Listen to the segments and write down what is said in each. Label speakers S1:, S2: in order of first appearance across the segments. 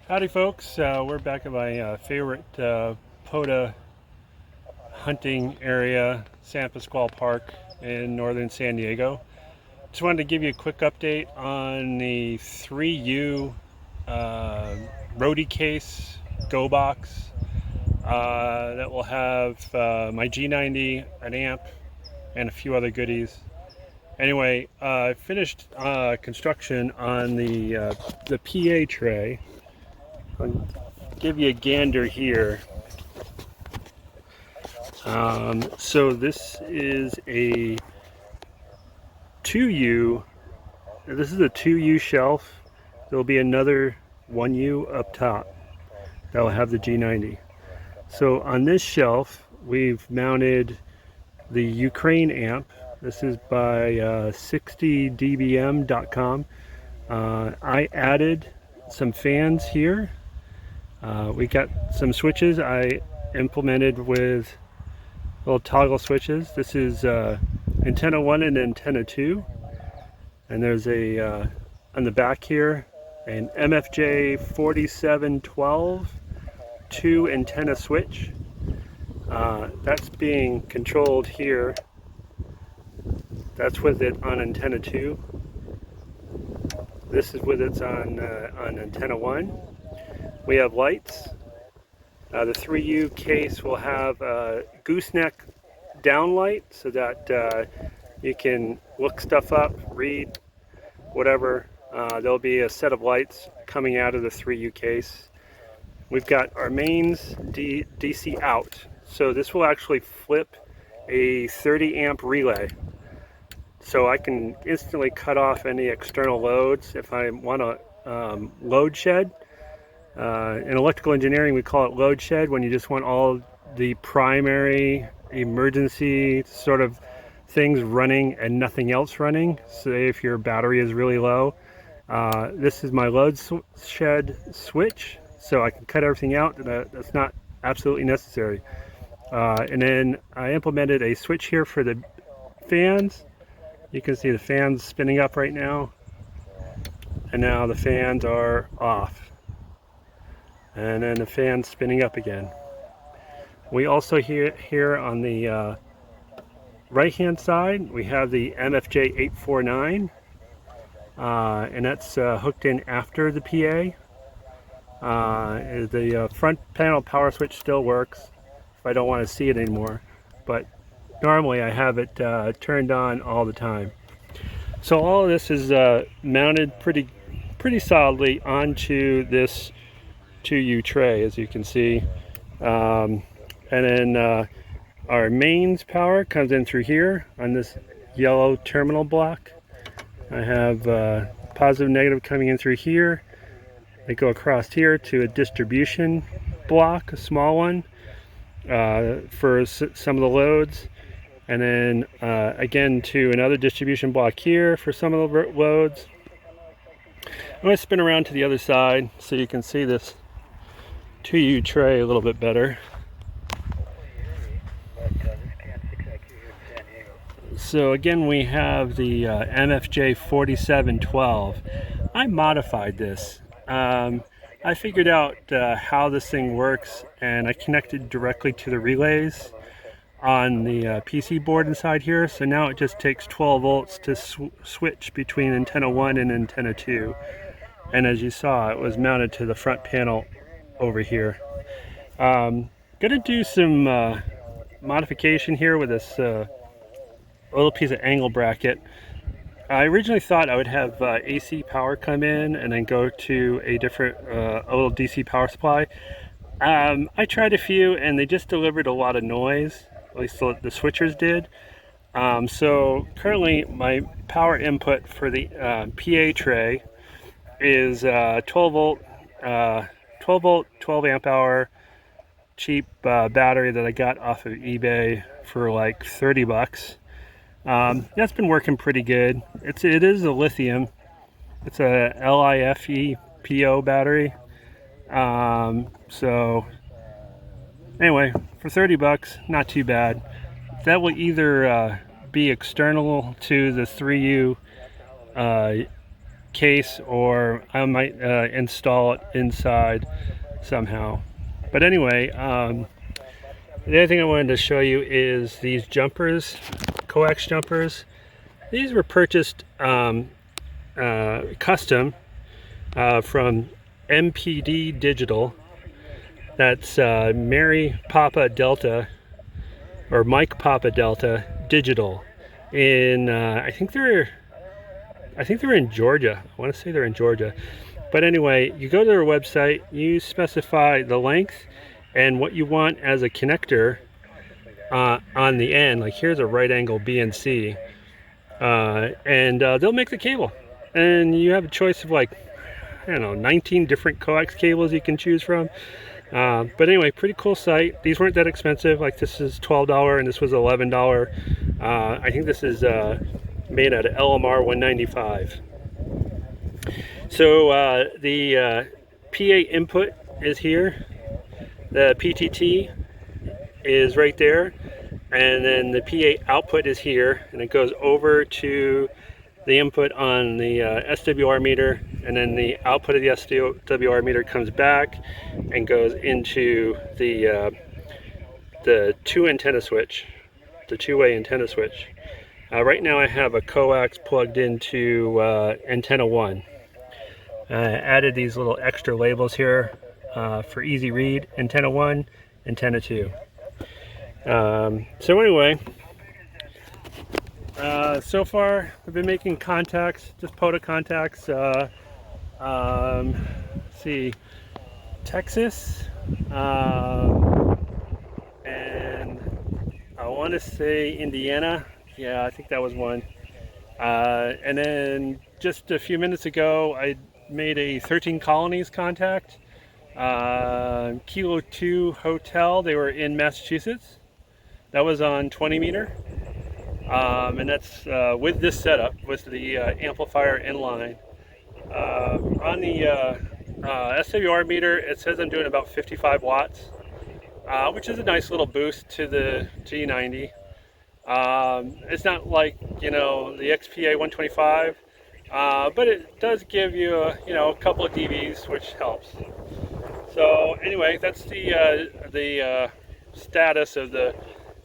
S1: Howdy folks, we're back at my favorite POTA hunting area, San Pasqual Park in northern San Diego. Just wanted to give you a quick update on the 3U Roadie case Go box that will have my G90, an amp, and a few other goodies. Anyway, I finished construction on the PA tray. I'll give you a gander here. So this is a 2U. This is a 2U shelf. There will be another 1U up top that will have the G90. So on this shelf, we've mounted the Ukraine amp. This is by 60dbm.com. I added some fans here. We got some switches I implemented with little toggle switches. This is antenna 1 and antenna 2. And there's a, on the back here, an MFJ 4712 2 antenna switch. That's being controlled here. That's with it on antenna 2. This is with it on antenna 1. We have lights. The 3U case will have a gooseneck downlight so that you can look stuff up, read, whatever. There'll be a set of lights coming out of the 3U case. We've got our mains DC out. So this will actually flip a 30 amp relay. So I can instantly cut off any external loads if I want to load shed. In electrical engineering, we call it load shed when you just want all the primary emergency sort of things running and nothing else running. Say if your battery is really low. This is my load shed switch, so I can cut everything out that's not absolutely necessary. And then I implemented a switch here for the fans. You can see the fans spinning up right now, and now the fans are off, and then the fans spinning up again. We also here on the right hand side we have the MFJ 849, and that's hooked in after the PA. The front panel power switch still works if I don't want to see it anymore, but normally I have it turned on all the time. So all of this is mounted pretty solidly onto this 2U tray, as you can see. And then our mains power comes in through here on this yellow terminal block. I have positive, negative coming in through here. They go across here to a distribution block, a small one, for some of the loads. And then again to another distribution block here for some of the loads. I'm going to spin around to the other side so you can see this 2U tray a little bit better. So again, we have the MFJ 4712. I modified this. I figured out how this thing works, and I connected directly to the relays on the PC board inside here. So now it just takes 12 volts to switch between antenna 1 and antenna 2. And as you saw, it was mounted to the front panel over here. Gonna do some modification here with this little piece of angle bracket. I originally thought I would have AC power come in and then go to a different a little DC power supply. I tried a few and they just delivered a lot of noise. At least the switchers did. So currently my power input for the PA tray is 12 volt, 12 amp hour cheap battery that I got off of eBay for like 30 bucks. That's been working pretty good. It is a lithium. It's a LiFePO battery. So anyway, for 30 bucks, not too bad. That will either be external to the 3U case, or I might install it inside somehow. But anyway, the other thing I wanted to show you is these jumpers, coax jumpers. These were purchased custom from MPD Digital. That's Mary Papa Delta, or Mike Papa Delta Digital. In I think they're in Georgia. I want to say they're in Georgia. But anyway, you go to their website, you specify the length and what you want as a connector on the end. Like here's a right angle BNC, and they'll make the cable. And you have a choice of like, I don't know, 19 different coax cables you can choose from. But anyway, pretty cool site. These weren't that expensive. Like this is $12 and this was $11. I think this is made out of LMR 195. So the PA input is here. The PTT is right there. And then the PA output is here. And it goes over to the input on the SWR meter. And then the output of the SWR meter comes back and goes into the two-way antenna switch. Right now I have a coax plugged into antenna 1. I added these little extra labels here for easy read. Antenna 1, antenna 2. So anyway, so far I've been making contacts, just POTA contacts. Let's see, Texas, and I want to say Indiana. Yeah, I think that was one. And then just a few minutes ago, I made a 13 Colonies contact. Kilo 2 Hotel, they were in Massachusetts. That was on 20 meter. And that's with this setup, with the amplifier inline. On the SWR meter, it says I'm doing about 55 watts, which is a nice little boost to the G90. It's not like, you know, the XPA 125, but it does give you a, you know, a couple of dBs, which helps. So anyway, that's the status of the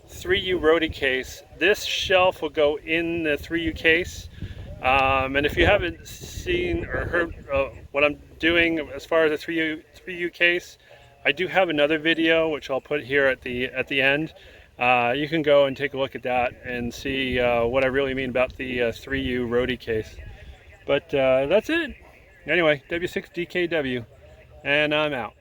S1: 3U Rody case. This shelf will go in the 3U case. And if you haven't seen or heard what I'm doing as far as the 3U case, I do have another video which I'll put here at the end. You can go and take a look at that and see what I really mean about the 3U Rody case. But that's it. Anyway, W6DKW, and I'm out.